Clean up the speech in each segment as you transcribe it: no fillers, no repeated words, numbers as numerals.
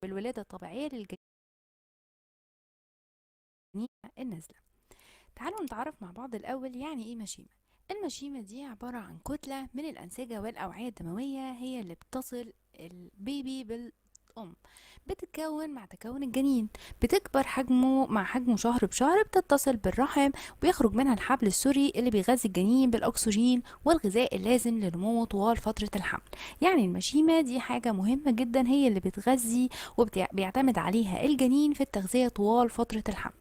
بالولادة الطبيعية للجنين النازلة. تعالوا نتعرف مع بعض الأول يعني إيه مشيمة. المشيمة دي عبارة عن كتلة من الأنسجة والأوعية الدموية هي اللي بتصل البيبي بالأم، بتتكون مع تكون الجنين، بتكبر حجمه مع حجمه شهر بشهر، بتتصل بالرحم ويخرج منها الحبل السري اللي بيغذي الجنين بالأكسجين والغذاء اللازم لنموه طوال فترة الحمل. يعني المشيمة دي حاجة مهمة جدا، هي اللي بتغذي وبيعتمد عليها الجنين في التغذية طوال فترة الحمل.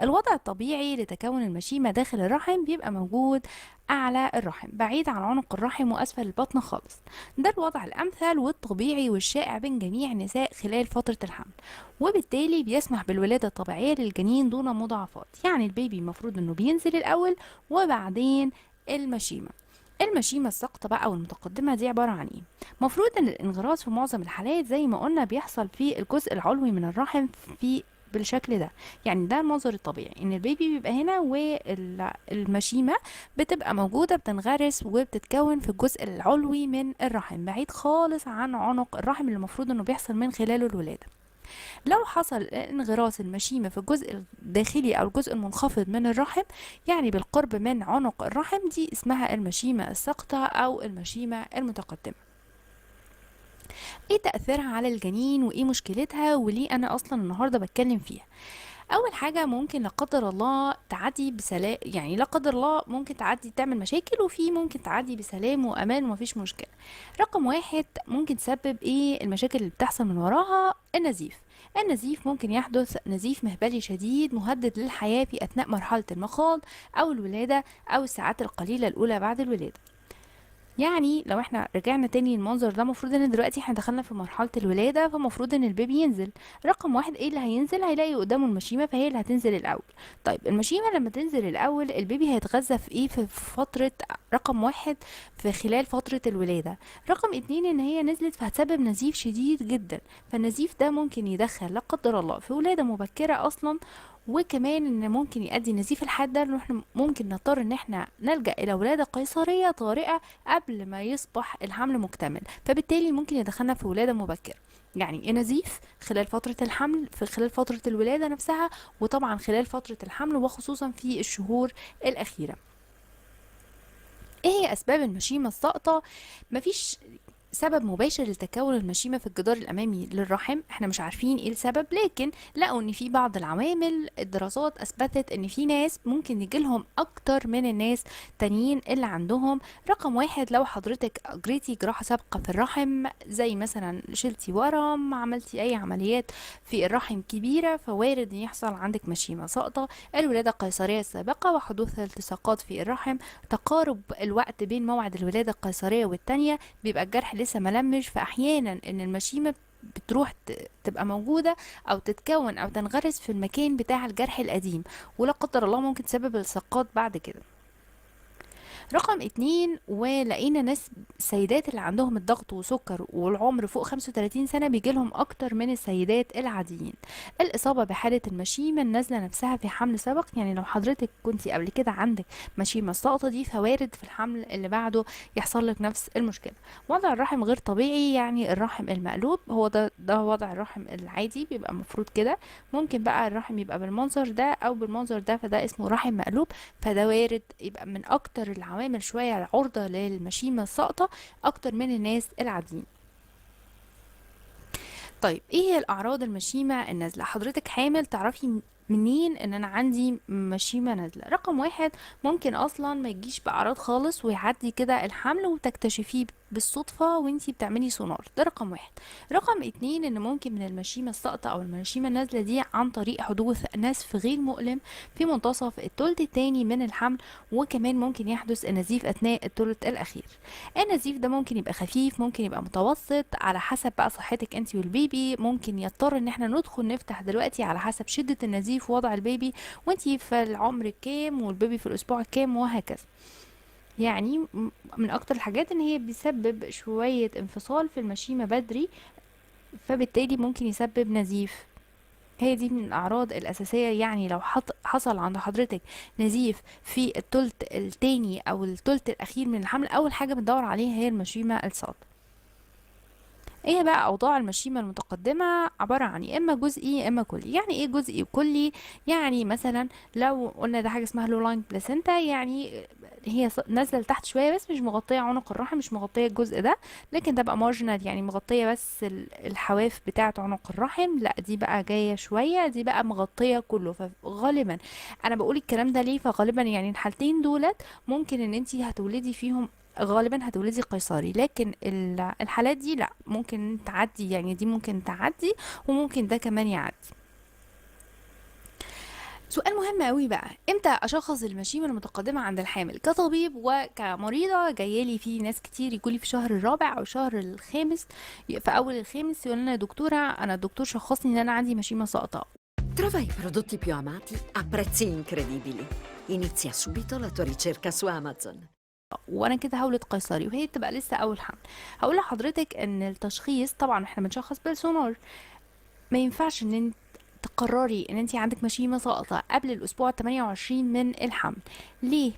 الوضع الطبيعي لتكون المشيمة داخل الرحم بيبقى موجود أعلى الرحم بعيد عن عنق الرحم وأسفل البطن خالص. ده الوضع الأمثل والطبيعي والشائع بين جميع النساء خلال فترة الحمل، وبالتالي بيسمح بالولادة الطبيعية للجنين دون مضاعفات. يعني البيبي المفروض انه بينزل الأول وبعدين المشيمة. المشيمة الساقطة بقى والمتقدمة دي عبارة عن ايه؟ مفروض ان الانغراس في معظم الحالات زي ما قلنا بيحصل في الجزء العلوي من الرحم في بالشكل ده. يعني ده المنظر الطبيعي، ان البيبي بيبقى هنا والمشيمة بتبقى موجودة بتنغرس وبتتكون في الجزء العلوي من الرحم بعيد خالص عن عنق الرحم اللي المفروض انه بيحصل من خلاله الولادة. لو حصل انغراس المشيمة في الجزء الداخلي او الجزء المنخفض من الرحم، يعني بالقرب من عنق الرحم، دي اسمها المشيمة الساقطة او المشيمة المتقدمة. ايه تأثيرها على الجنين وايه مشكلتها وليه انا اصلا النهاردة بتكلم فيها؟ اول حاجه ممكن لا قدر الله تعدي بسلام، يعني لا قدر الله ممكن تعدي تعمل مشاكل، وفي ممكن تعدي بسلام وامان ومفيش مشكله. رقم واحد ممكن تسبب ايه المشاكل اللي بتحصل من وراها؟ النزيف. النزيف ممكن يحدث نزيف مهبلي شديد مهدد للحياة في أثناء مرحلة المخاض أو الولادة أو الساعات القليلة الأولى بعد الولادة. يعني لو احنا رجعنا تاني المنظر ده، المفروض ان دلوقتي احنا دخلنا في مرحلة الولادة، فمفروض ان البيبي ينزل. رقم واحد ايه اللي هينزل؟ هيلاقي قدامه المشيمة، فهي اللي هتنزل الاول. طيب المشيمة لما تنزل الاول، البيبي هيتغذى في ايه في فترة؟ رقم واحد في خلال فترة الولادة. رقم اتنين ان هي نزلت فهتسبب نزيف شديد جدا، فالنزيف ده ممكن يدخل لا قدر الله في ولادة مبكرة اصلا، وكمان ان ممكن يؤدي نزيف الحاد ده ان احنا ممكن نضطر ان احنا نلجأ الى ولادة قيصرية طارئة قبل ما يصبح الحمل مكتمل، فبالتالي ممكن يدخلنا في ولادة مبكرة. يعني ايه نزيف؟ خلال فترة الحمل، في خلال فترة الولادة نفسها، وطبعا خلال فترة الحمل وخصوصا في الشهور الأخيرة. ايه هي اسباب المشيمة الساقطة؟ مفيش سبب مباشر لتكون المشيمة في الجدار الأمامي للرحم، احنا مش عارفين ايه السبب، لكن لقوا ان في بعض العوامل. الدراسات اثبتت ان في ناس ممكن يجيلهم اكتر من الناس تانيين اللي عندهم. رقم واحد، لو حضرتك اجريتي جراحة سابقة في الرحم، زي مثلا شلتي ورم، عملتي اي عمليات في الرحم كبيرة، فوارد ان يحصل عندك مشيمة ساقطة. الولادة القيصرية السابقة وحدوث التصاقات في الرحم، تقارب الوقت بين موعد الولادة القيصرية والتانية، بيبقى الجرح لسه ملمش، فاحيانا ان المشيمة بتروح تبقى موجودة او تتكون او تنغرس في المكان بتاع الجرح القديم، ولا قدر الله ممكن تسبب التصاقات بعد كده. رقم اتنين، ولقينا ناس السيدات اللي عندهم الضغط وسكر والعمر فوق 35 سنة بيجيلهم أكتر من السيدات العاديين. الإصابة بحالة المشيمة النازلة نفسها في حمل سبق، يعني لو حضرتك كنتي قبل كده عندك مشيمة الساقطة دي، فوارد في الحمل اللي بعده يحصل لك نفس المشكلة. وضع الرحم غير طبيعي، يعني الرحم المقلوب، هو ده وضع الرحم العادي بيبقى مفروض كده. ممكن بقى الرحم يبقى بالمنظر ده أو بالمنظر ده، فده اسمه رحم مقلوب. فده وارد يبقى من اكتر العوامل شوية عرضة للمشيمة الساقطة اكتر من الناس العاديين. طيب ايه هي الاعراض المشيمة النازلة؟ حضرتك حامل، تعرفي منين ان انا عندي مشيمة نازلة؟ رقم واحد، ممكن اصلا ما يجيش باعراض خالص ويعدي كده الحمل وتكتشفيه بالصدفة وانتي بتعملي سونار. ده رقم واحد. رقم اتنين، ان ممكن من المشيمة الساقطة او المشيمة النازلة دي عن طريق حدوث نزف غير مؤلم في منتصف الثلث التاني من الحمل، وكمان ممكن يحدث النزيف اثناء الثلث الاخير. النزيف ده ممكن يبقى خفيف، ممكن يبقى متوسط، على حسب بقى صحتك انت والبيبي. ممكن يضطر ان احنا ندخل نفتح دلوقتي على حسب شدة النزيف ووضع البيبي، وانت في العمر الكام والبيبي في الاسبوع الكام وهكذا. يعني من اكتر الحاجات ان هي بيسبب شوية انفصال في المشيمة بدري، فبالتالي ممكن يسبب نزيف. هي دي من الأعراض الأساسية. يعني لو حصل عند حضرتك نزيف في التلت التاني أو التلت الأخير من الحمل، أول حاجة بندور عليها هي المشيمة الساقطة. ايه بقى اوضاع المشيمة المتقدمة؟ عبارة عن يا اما جزئي يا اما كلي. يعني ايه جزئي وكلي؟ يعني مثلا لو قلنا ده حاجة اسمها لو لاين بلاسينتا، يعني هي نازلة لتحت شوية بس مش مغطية عنق الرحم، مش مغطية الجزء ده، لكن ده بقى مارجنال، يعني مغطية بس الحواف بتاعة عنق الرحم. لا دي بقى جاية شوية، دي بقى مغطية كله. فغالبا انا بقول الكلام ده ليه؟ فغالبا يعني الحالتين دولت ممكن ان انتي هتولدي فيهم، غالبا هتولدي قيصري. لكن الحالات دي لا، ممكن تعدي، يعني دي ممكن تعدي وممكن ده كمان يعدي. سؤال مهم قوي بقى، امتى اشخص المشيمة المتقدمة عند الحامل كطبيب وكمريضة؟ جايالي في ناس كتير يقولي في شهر الرابع او شهر الخامس، في اول الخامس يقول لنا يا دكتورة انا الدكتور شخصني ان انا عندي مشيمة ساقطة. Trova i prodotti più amati a prezzi incredibili. Inizia subito la tua ricerca su Amazon. وانا كده هولد قيصري وهي بتبقى لسه اول حمل. هقول لحضرتك ان التشخيص طبعا احنا بنشخص بالسونار. ما ينفعش ان انت تقرري ان انت عندك مشيمة ساقطة قبل الاسبوع 28 من الحمل. ليه؟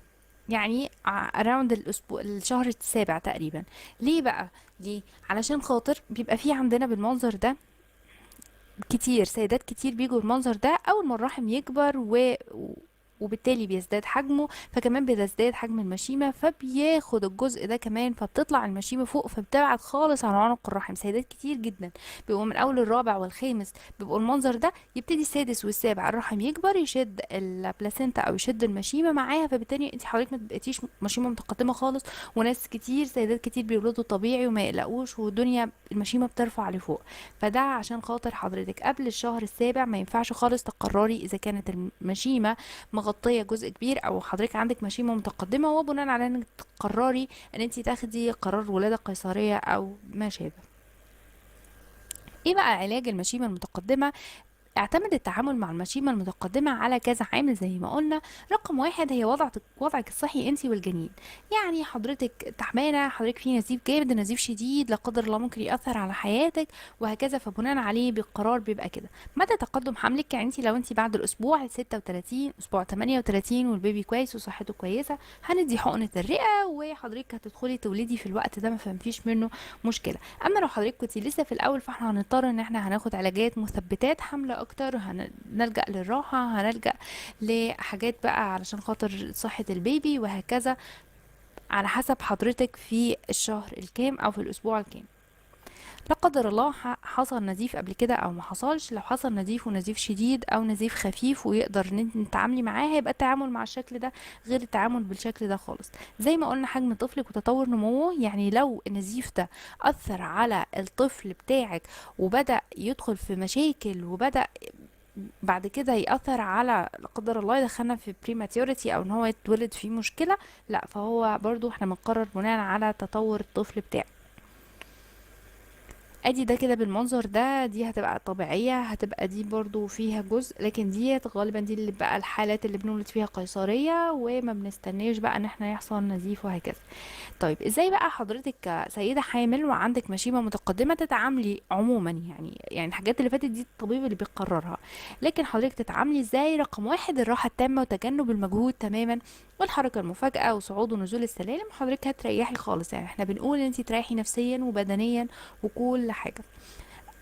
يعني اراوند الاسبوع الشهر السابع تقريبا. ليه بقى؟ دي علشان خاطر بيبقى في عندنا بالمنظر ده كتير سيدات كتير بيجوا المنظر ده اول ما الرحم يكبر وبالتالي بيزداد حجمه، فكمان بيزداد حجم المشيمة، فبياخد الجزء ده كمان، فبتطلع المشيمة فوق، فبتبعد خالص عن عنق الرحم. سيدات كتير جدا بيبقوا من اول الرابع والخامس بيبقوا المنظر ده، يبتدي السادس والسابع الرحم يكبر يشد البلاسينتا او يشد المشيمة معاها، فبالتالي انت حضرتك ما تبقيتيش مشيمة متقدمة خالص. وناس كتير سيدات كتير بيولدوا طبيعي وما يقلقوش، والدنيا المشيمة بترفع لفوق. فده عشان خاطر حضرتك قبل الشهر السابع ما ينفعش خالص تقرري اذا كانت المشيمة مغطية جزء كبير او حضرتك عندك مشيمة متقدمة، وبناء على انك تقرري ان انت تاخدي قرار ولادة قيصرية او ما شابه. ايه بقى علاج المشيمة المتقدمة؟ اعتمد التعامل مع المشيمة المتقدمة على كذا عامل زي ما قلنا. رقم واحد هي وضعك الصحي انت والجنين. يعني حضرتك تعبانة، حضرتك في نزيف جامد، نزيف شديد لا قدر الله ممكن يأثر على حياتك وهكذا، فبناء عليه بالقرار بيبقى كده. مدى تقدم حملك، يعني انت لو انت بعد الاسبوع 36 اسبوع 38 والبيبي كويس وصحته كويسة، هندي حقنة الرئة وحضرتك هتدخلي تولدي في الوقت ده، ما فيش منه مشكلة. اما لو حضرتك كنت لسه في الاول فاحنا هنضطر ان احنا هناخد علاجات مثبتات حمل اكتر، هنلجأ للراحة، هنلجأ لحاجات بقى علشان خاطر صحة البيبي وهكذا، على حسب حضرتك في الشهر الكام او في الاسبوع الكام. لا قدر الله حصل نزيف قبل كده او ما حصلش، لو حصل نزيف ونزيف شديد او نزيف خفيف ويقدر ان انت تتعاملي معاه، هيبقى التعامل مع الشكل ده غير التعامل بالشكل ده خالص. زي ما قلنا حجم طفلك وتطور نموه، يعني لو النزيف ده اثر على الطفل بتاعك وبدأ يدخل في مشاكل وبدأ بعد كده يأثر على لا قدر الله يدخلنا في بريماتيوريتي او ان هو يتولد فيه مشكلة، لا فهو برضو احنا بنقرر بناء على تطور الطفل بتاعك. ادي ده كده بالمنظر ده، دي هتبقى طبيعية، هتبقى دي برضو فيها جزء، لكن ديت غالبا دي اللي بقى الحالات اللي بنولد فيها قيصرية وما بنستناش بقى ان احنا يحصل نزيف وهكذا. طيب ازاي بقى حضرتك كسيدة حامل وعندك مشيمة متقدمة تتعاملي عموما؟ يعني الحاجات اللي فاتت دي الطبيب اللي بيقررها، لكن حضرتك تتعاملي ازاي؟ رقم واحد الراحة التامة وتجنب المجهود تماما والحركة المفاجئة وصعود ونزول السلالم. حضرتك هتريحي خالص، يعني احنا بنقول ان انت تريحي نفسيا وبدنيا وكل حاجة.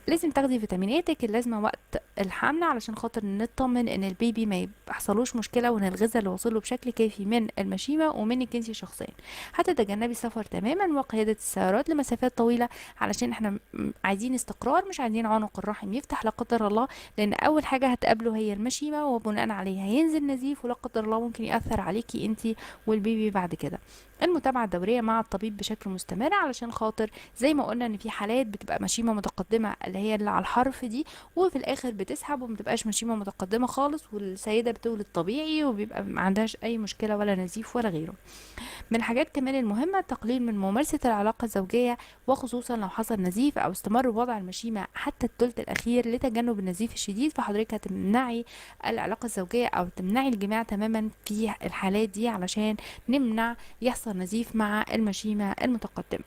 لازم تاخدي فيتاميناتك اللازمه وقت الحمل علشان خاطر نطمن ان البيبي ما يحصلوش مشكله، وان الغذاء اللي وصله بشكل كافي من المشيمه ومنك انتي شخصيا. هتتجنبي السفر تماما وقياده السيارات لمسافات طويله، علشان احنا عايزين استقرار، مش عايزين عنق الرحم يفتح لا قدر الله، لان اول حاجه هتقابله هي المشيمه وبناء عليها هينزل نزيف ولا قدر الله ممكن ياثر عليكي انتي والبيبي بعد كده. المتابعه الدوريه مع الطبيب بشكل مستمر، علشان خاطر زي ما قلنا ان في حالات بتبقى مشيمه متقدمه اللي هي اللي على الحرف دي، وفي الاخر بتسحب وما بتبقاش مشيمه متقدمه خالص، والسيده بتولد طبيعي وبيبقى ما عندهاش اي مشكله ولا نزيف ولا غيره. من الحاجات كمان المهمه التقليل من ممارسه العلاقه الزوجيه، وخصوصا لو حصل نزيف او استمر وضع المشيمه حتى الثلث الاخير لتجنب النزيف الشديد، فحضرتك هتمنعي العلاقه الزوجيه او تمنعي الجماع تماما في الحالات دي علشان نمنع يحصل نزيف مع المشيمه المتقدمه.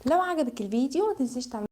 لو عجبك الفيديو متنسيش تعملي